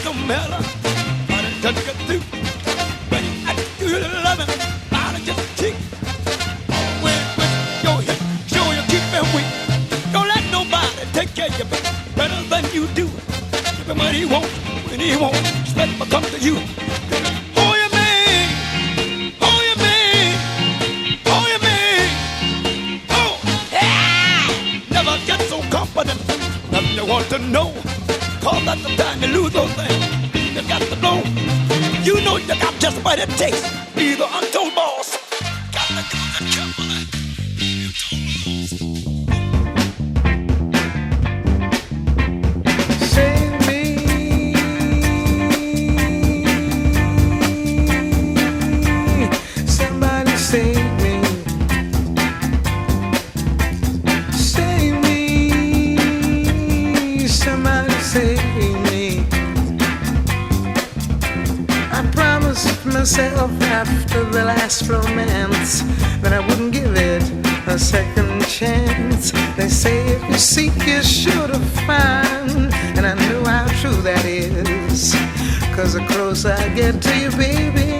no matter how to touch you through. When I do you love me, I'll just keep with your hip. Sure you keep me weak. Don't let nobody take care of you better than you do. Give him what he wants when he won't. Just let him come to you. Oh, you mean? Oh, you mean? Oh, you mean? Oh, yeah! Never get so confident. Nothing you want to know. Cause that's the time you lose those things. You got to know. You know you got just what it takes. Be the untold boss. Got to do the trouble. You Save me, somebody save me. Save me, somebody save me. I promised myself after the last romance that I wouldn't give it a second chance. They say if you seek, you're sure to find, and I know how true that is. Cause the closer I get to you, baby,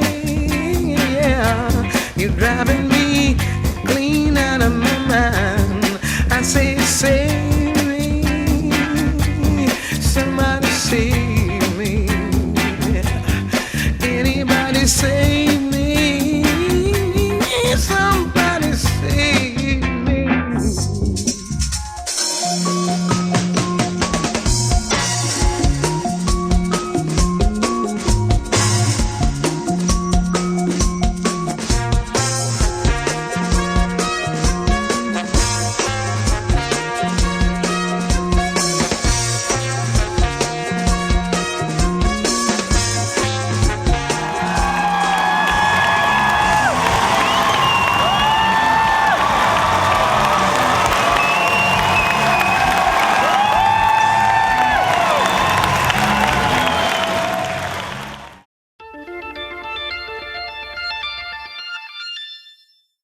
yeah, you're driving me clean out of my mind. I say, save me, somebody save me. Anybody save